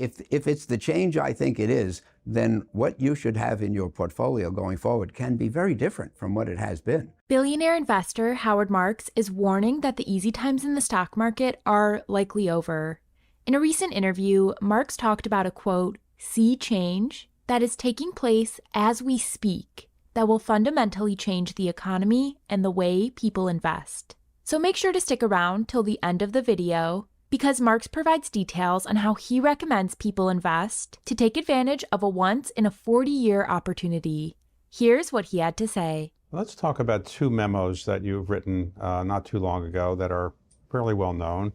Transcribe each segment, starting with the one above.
if it's the change I think it is, then what you should have in your portfolio going forward can be very different from what it has been. Billionaire investor Howard Marks is warning that the easy times in the stock market are likely over. In a recent interview, Marks talked about a, quote, sea change that is taking place as we speak that will fundamentally change the economy and the way people invest. So make sure to stick around till the end of the video because Marks provides details on how he recommends people invest to take advantage of a once-in-a-40-year opportunity. Here's what he had to say. Let's talk about two memos that you've written not too long ago that are fairly well known.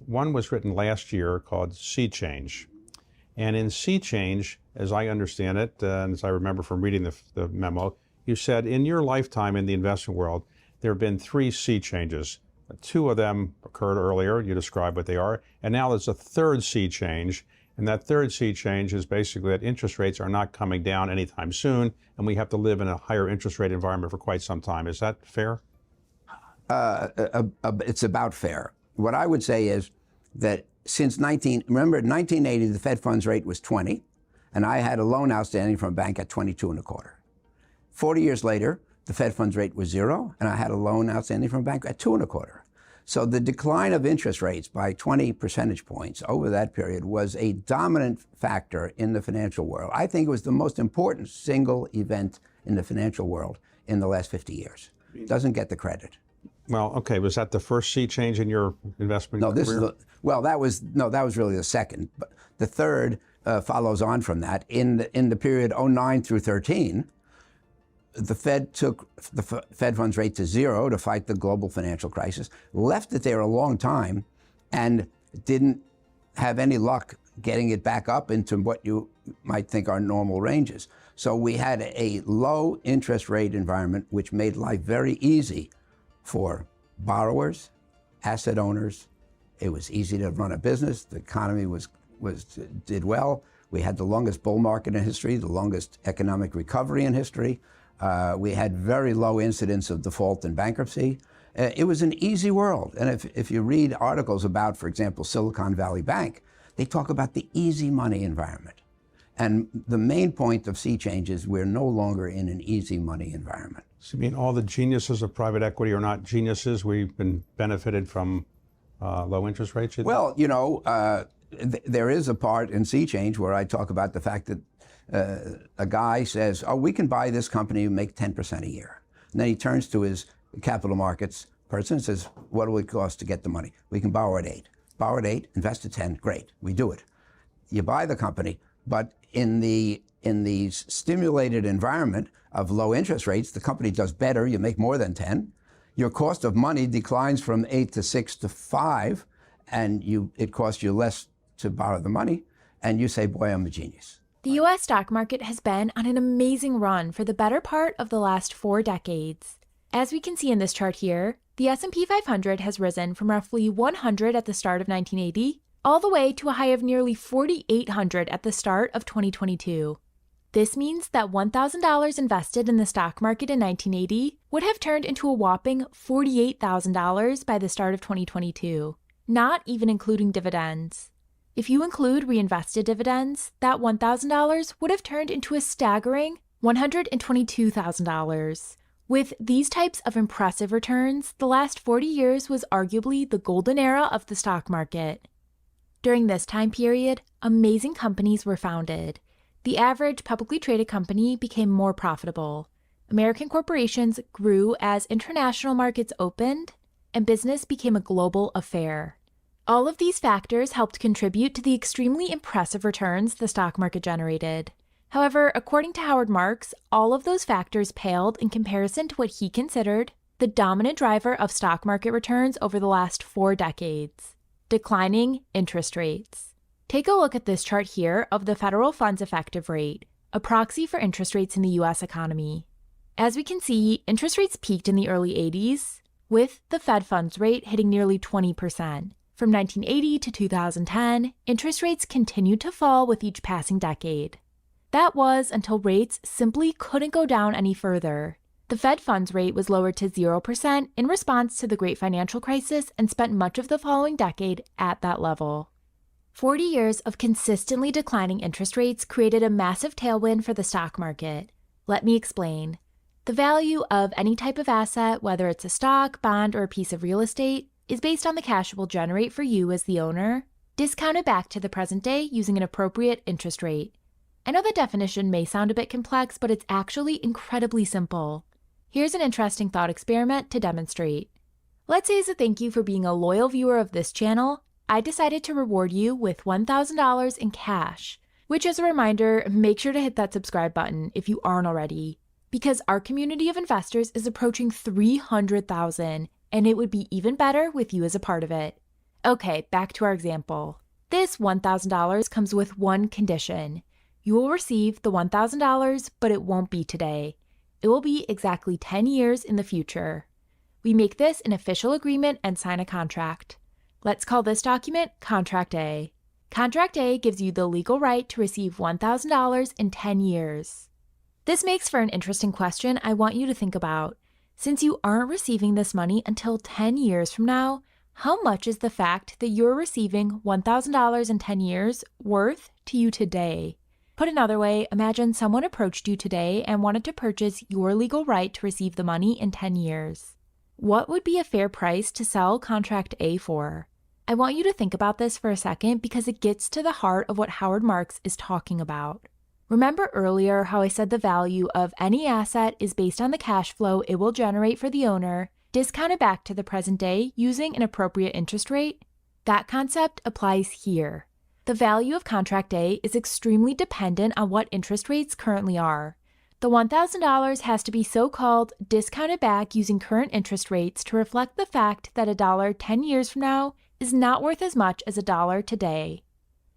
One was written last year called Sea Change. And in Sea Change, as I understand it, and as I remember from reading the memo, you said in your lifetime in the investment world, there have been 3 sea changes. 2 of them occurred earlier, you described what they are, and now there's a third sea change, and that third sea change is basically that interest rates are not coming down anytime soon, and we have to live in a higher interest rate environment for quite some time. Is that fair? It's about fair. What I would say is that remember in 1980, the Fed funds rate was 20, and I had a loan outstanding from a bank at 22.25. 40 years later, the Fed funds rate was 0, and I had a loan outstanding from a bank at 2.25. So the decline of interest rates by 20 percentage points over that period was a dominant factor in the financial world. I think it was the most important single event in the financial world in the last 50 years. Doesn't get the credit. Well, okay, was that the first sea change in your investment career? That was really the second. But the third follows on from that. In the period 09 through 13, the Fed took the Fed funds rate to 0 to fight the global financial crisis, left it there a long time, and didn't have any luck getting it back up into what you might think are normal ranges. So we had a low interest rate environment, which made life very easy for borrowers, asset owners. It was easy to run a business. The economy did well. We had the longest bull market in history, the longest economic recovery in history. We had very low incidence of default and bankruptcy. It was an easy world. And if you read articles about, for example, Silicon Valley Bank, they talk about the easy money environment. And the main point of sea change is we're no longer in an easy money environment. So you mean all the geniuses of private equity are not geniuses? We've been benefited from low interest rates? Well, you know, there is a part in sea change where I talk about the fact that a guy says, oh, we can buy this company and make 10% a year. And then he turns to his capital markets person and says, what will it cost to get the money? We can borrow at 8. Borrow at 8, invest at 10, great, we do it. You buy the company, but in the stimulated environment of low interest rates, the company does better, you make more than 10. Your cost of money declines from 8 to 6 to 5, and it costs you less to borrow the money, and you say, boy, I'm a genius. The U.S. stock market has been on an amazing run for the better part of the last 4 decades. As we can see in this chart here, the S&P 500 has risen from roughly 100 at the start of 1980 all the way to a high of nearly 4,800 at the start of 2022. This means that $1,000 invested in the stock market in 1980 would have turned into a whopping $48,000 by the start of 2022, not even including dividends. If you include reinvested dividends, that $1,000 would have turned into a staggering $122,000. With these types of impressive returns, the last 40 years was arguably the golden era of the stock market. During this time period, amazing companies were founded. The average publicly traded company became more profitable. American corporations grew as international markets opened, and business became a global affair. All of these factors helped contribute to the extremely impressive returns the stock market generated. However, according to Howard Marks, all of those factors paled in comparison to what he considered the dominant driver of stock market returns over the last 4 decades: declining interest rates. Take a look at this chart here of the federal funds effective rate, a proxy for interest rates in the U.S. economy. As we can see, interest rates peaked in the early 80s, with the Fed funds rate hitting nearly 20%. From 1980 to 2010, interest rates continued to fall with each passing decade. That was until rates simply couldn't go down any further. The Fed funds rate was lowered to 0% in response to the Great Financial Crisis and spent much of the following decade at that level. 40 years of consistently declining interest rates created a massive tailwind for the stock market. Let me explain. The value of any type of asset, whether it's a stock, bond, or a piece of real estate, is based on the cash it will generate for you as the owner, discounted back to the present day using an appropriate interest rate. I know the definition may sound a bit complex, but it's actually incredibly simple. Here's an interesting thought experiment to demonstrate. Let's say as a thank you for being a loyal viewer of this channel, I decided to reward you with $1,000 in cash, which as a reminder, make sure to hit that subscribe button if you aren't already, because our community of investors is approaching 300,000, and it would be even better with you as a part of it. Okay, back to our example. This $1,000 comes with one condition. You will receive the $1,000, but it won't be today. It will be exactly 10 years in the future. We make this an official agreement and sign a contract. Let's call this document Contract A. Contract A gives you the legal right to receive $1,000 in 10 years. This makes for an interesting question I want you to think about. Since you aren't receiving this money until 10 years from now, how much is the fact that you're receiving $1,000 in 10 years worth to you today? Put another way, imagine someone approached you today and wanted to purchase your legal right to receive the money in 10 years. What would be a fair price to sell Contract A for? I want you to think about this for a second because it gets to the heart of what Howard Marks is talking about. Remember earlier how I said the value of any asset is based on the cash flow it will generate for the owner, discounted back to the present day using an appropriate interest rate? That concept applies here. The value of Contract A is extremely dependent on what interest rates currently are. The $1,000 has to be so-called discounted back using current interest rates to reflect the fact that a dollar 10 years from now is not worth as much as a dollar today.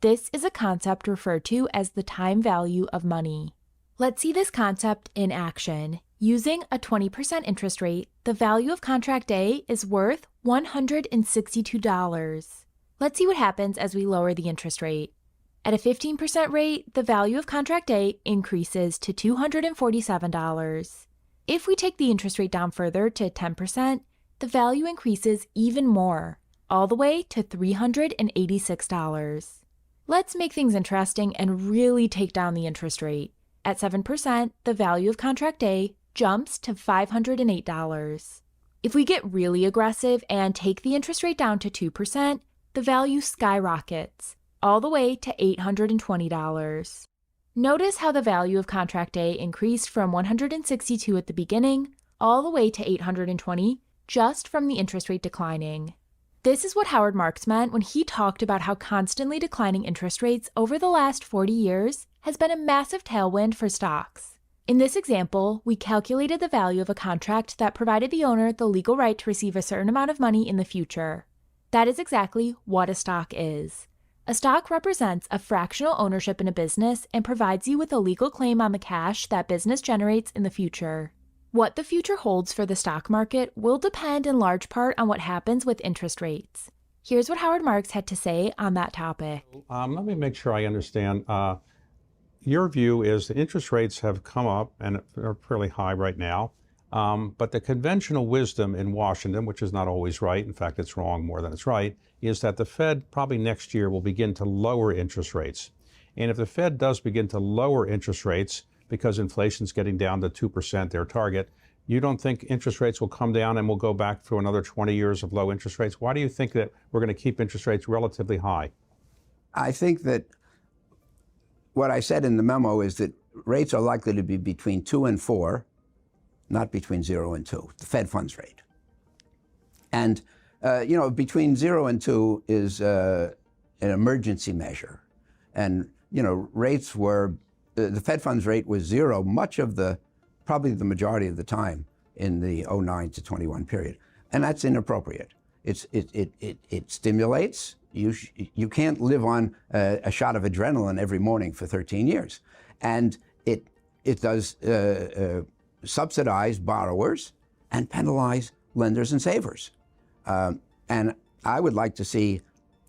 This is a concept referred to as the time value of money. Let's see this concept in action. Using a 20% interest rate, the value of Contract A is worth $162. Let's see what happens as we lower the interest rate. At a 15% rate, the value of Contract A increases to $247. If we take the interest rate down further to 10%, the value increases even more, all the way to $386. Let's make things interesting and really take down the interest rate. At 7%, the value of Contract A jumps to $508. If we get really aggressive and take the interest rate down to 2%, the value skyrockets, all the way to $820. Notice how the value of Contract A increased from $162 at the beginning, all the way to $820, just from the interest rate declining. This is what Howard Marks meant when he talked about how constantly declining interest rates over the last 40 years has been a massive tailwind for stocks. In this example, we calculated the value of a contract that provided the owner the legal right to receive a certain amount of money in the future. That is exactly what a stock is. A stock represents a fractional ownership in a business and provides you with a legal claim on the cash that business generates in the future. What the future holds for the stock market will depend in large part on what happens with interest rates. Here's what Howard Marks had to say on that topic. Let me make sure I understand. Your view is that interest rates have come up and are fairly high right now. But the conventional wisdom in Washington, which is not always right, in fact, it's wrong more than it's right, is that the Fed probably next year will begin to lower interest rates. And if the Fed does begin to lower interest rates because inflation's getting down to 2%, their target, you don't think interest rates will come down and we'll go back for another 20 years of low interest rates? Why do you think that we're going to keep interest rates relatively high? I think that what I said in the memo is that rates are likely to be between 2 and 4, not between 0 and 2, the Fed funds rate. And, between 0 and 2 is an emergency measure. And, rates were, the Fed funds rate was 0 much of probably the majority of the time in the 09 to 21 period. And that's inappropriate. It stimulates. You can't live on a shot of adrenaline every morning for 13 years. And it does subsidize borrowers and penalize lenders and savers. And I would like to see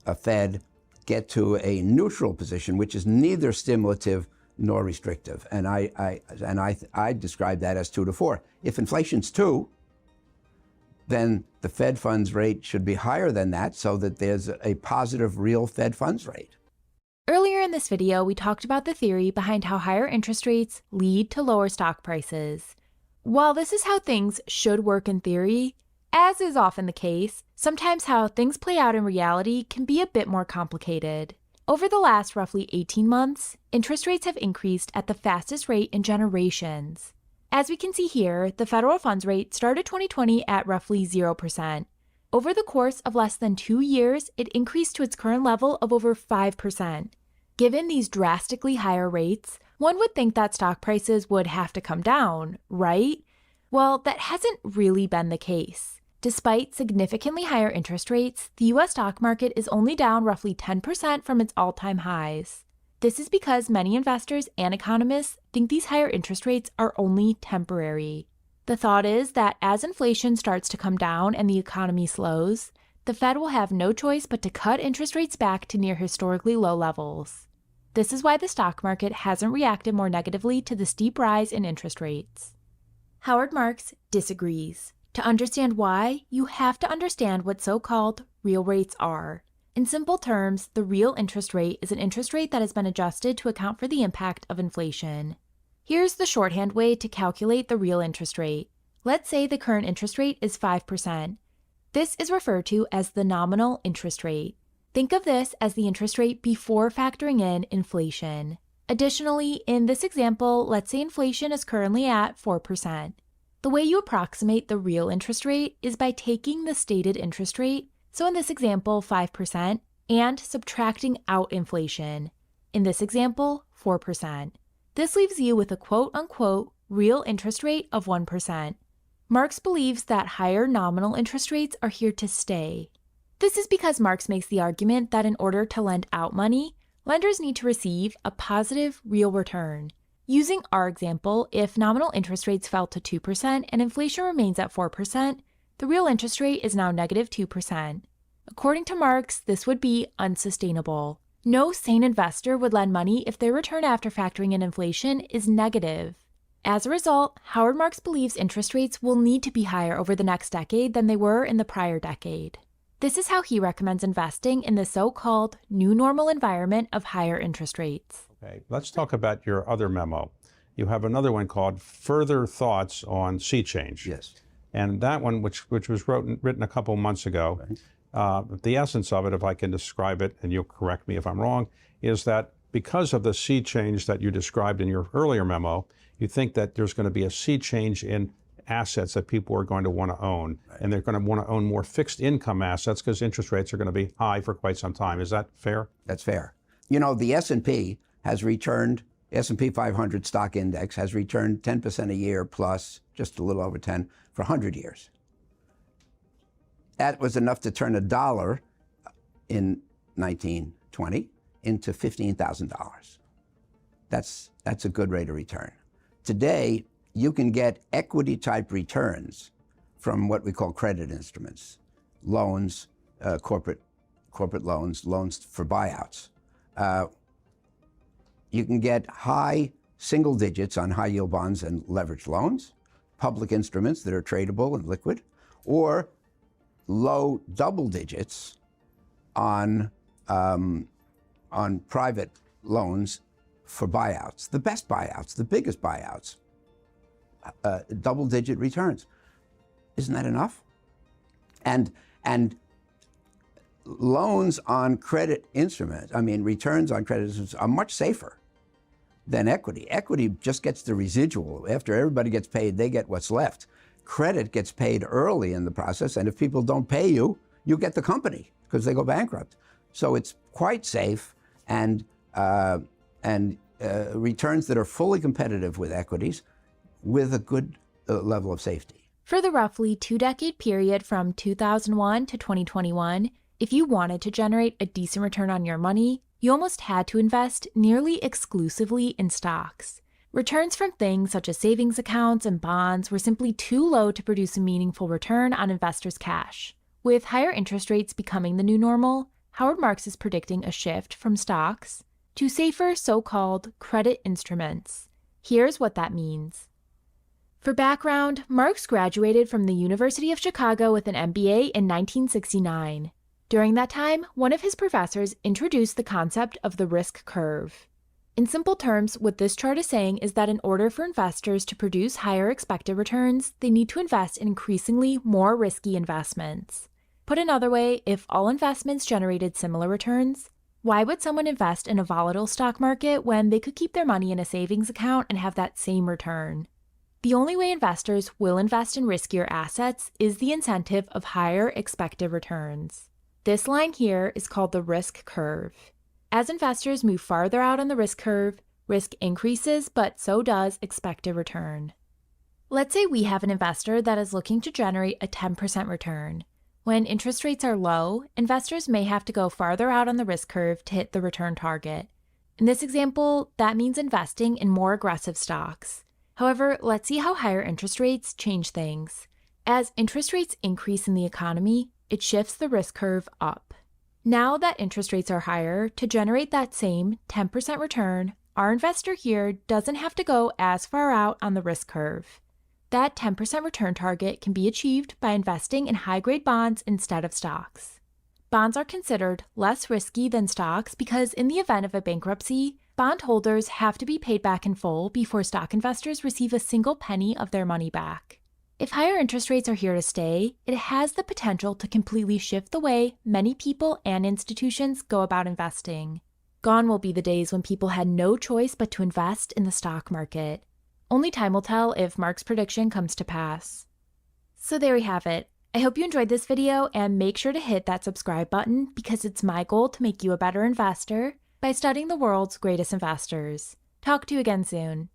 a Fed get to a neutral position, which is neither stimulative nor restrictive. And I describe that as 2 to 4. If inflation's 2, then the Fed funds rate should be higher than that so that there's a positive real Fed funds rate. Earlier in this video, we talked about the theory behind how higher interest rates lead to lower stock prices. While this is how things should work in theory, as is often the case, sometimes how things play out in reality can be a bit more complicated. Over the last roughly 18 months, interest rates have increased at the fastest rate in generations. As we can see here, the federal funds rate started 2020 at roughly 0%. Over the course of less than 2 years, it increased to its current level of over 5%. Given these drastically higher rates, one would think that stock prices would have to come down, right? Well, that hasn't really been the case. Despite significantly higher interest rates, the US stock market is only down roughly 10% from its all-time highs. This is because many investors and economists think these higher interest rates are only temporary. The thought is that as inflation starts to come down and the economy slows, the Fed will have no choice but to cut interest rates back to near historically low levels. This is why the stock market hasn't reacted more negatively to the steep rise in interest rates. Howard Marks disagrees. To understand why, you have to understand what so-called real rates are. In simple terms, the real interest rate is an interest rate that has been adjusted to account for the impact of inflation. Here's the shorthand way to calculate the real interest rate. Let's say the current interest rate is 5%. This is referred to as the nominal interest rate. Think of this as the interest rate before factoring in inflation. Additionally, in this example, let's say inflation is currently at 4%. The way you approximate the real interest rate is by taking the stated interest rate, so in this example 5%, and subtracting out inflation. In this example, 4%. This leaves you with a quote-unquote real interest rate of 1%. Marx believes that higher nominal interest rates are here to stay. This is because Marx makes the argument that in order to lend out money, lenders need to receive a positive real return. Using our example, if nominal interest rates fell to 2% and inflation remains at 4%, the real interest rate is now negative 2%. According to Marx, this would be unsustainable. No sane investor would lend money if their return after factoring in inflation is negative. As a result, Howard Marks believes interest rates will need to be higher over the next decade than they were in the prior decade. This is how he recommends investing in the so-called new normal environment of higher interest rates. Okay, let's talk about your other memo. You have another one called Further Thoughts on Sea Change. Yes. And that one, which was written a couple months ago, the essence of it, if I can describe it, and you'll correct me if I'm wrong, is that because of the sea change that you described in your earlier memo, you think that there's going to be a sea change in assets that people are going to want to own. Right. And they're going to want to own more fixed income assets because interest rates are going to be high for quite some time. Is that fair? That's fair. You know, the S&P has returned, S&P 500 stock index has returned 10% a year plus, just a little over 10, for 100 years. That was enough to turn $1 in 1920 into $15,000. That's a good rate of return. Today, you can get equity-type returns from what we call credit instruments, loans, corporate loans, loans for buyouts. You can get high single digits on high-yield bonds and leveraged loans, public instruments that are tradable and liquid, or low double digits on private loans for buyouts. The best buyouts, the biggest buyouts, double-digit returns. Isn't that enough? And loans on credit instruments, returns on credit instruments are much safer than equity. Equity just gets the residual. After everybody gets paid, they get what's left. Credit gets paid early in the process, and if people don't pay you, you get the company because they go bankrupt. So it's quite safe and returns that are fully competitive with equities with a good level of safety. For the roughly 2-decade period from 2001 to 2021, if you wanted to generate a decent return on your money, you almost had to invest nearly exclusively in stocks. Returns from things such as savings accounts and bonds were simply too low to produce a meaningful return on investors' cash. With higher interest rates becoming the new normal, Howard Marks is predicting a shift from stocks to safer so-called credit instruments. Here's what that means. For background, Marks graduated from the University of Chicago with an MBA in 1969. During that time, one of his professors introduced the concept of the risk curve. In simple terms, what this chart is saying is that in order for investors to produce higher expected returns, they need to invest in increasingly more risky investments. Put another way, if all investments generated similar returns, why would someone invest in a volatile stock market when they could keep their money in a savings account and have that same return? The only way investors will invest in riskier assets is the incentive of higher expected returns. This line here is called the risk curve. As investors move farther out on the risk curve, risk increases, but so does expected return. Let's say we have an investor that is looking to generate a 10% return. When interest rates are low, investors may have to go farther out on the risk curve to hit the return target. In this example, that means investing in more aggressive stocks. However, let's see how higher interest rates change things. As interest rates increase in the economy, it shifts the risk curve up. Now that interest rates are higher, to generate that same 10% return, our investor here doesn't have to go as far out on the risk curve. That 10% return target can be achieved by investing in high-grade bonds instead of stocks. Bonds are considered less risky than stocks because in the event of a bankruptcy, bondholders have to be paid back in full before stock investors receive a single penny of their money back. If higher interest rates are here to stay, it has the potential to completely shift the way many people and institutions go about investing. Gone will be the days when people had no choice but to invest in the stock market. Only time will tell if Mark's prediction comes to pass. So there we have it. I hope you enjoyed this video and make sure to hit that subscribe button because it's my goal to make you a better investor by studying the world's greatest investors. Talk to you again soon.